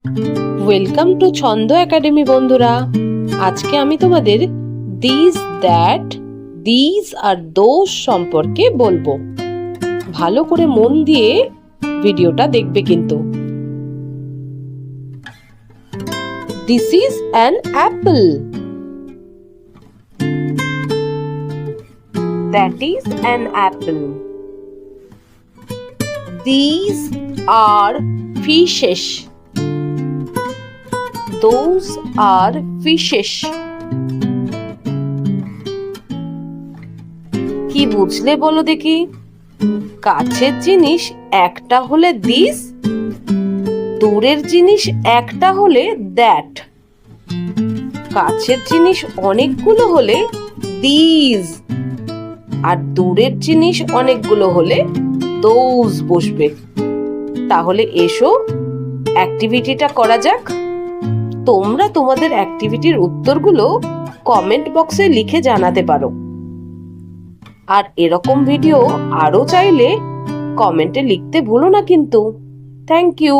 Welcome to ছন্দ academy বন্ধুরা। আজকে আমি তোমাদের this that this are those সম্পর্কে বলবো। ভালো করে মন দিয়ে ভিডিওটা দেখবে কিন্তু। This is an apple. That is an apple. This are fishes. Those are fishes. কি বুঝলে বলো দেখি? কাছের জিনিস একটা হলে দিস, দূরের জিনিস একটা হলে দ্যাট। কাছের জিনিস অনেকগুলো হলে দিস, আর দূরের জিনিস অনেকগুলো হলে দোজ বসবে। তাহলে এসো অ্যাক্টিভিটিটা করা যাক। তোমরা তোমাদের অ্যাক্টিভিটির উত্তরগুলো কমেন্ট বক্সে লিখে জানাতে পারো। আর এরকম ভিডিও আরো চাইলে কমেন্টে লিখতে ভুলো না কিন্তু। Thank you.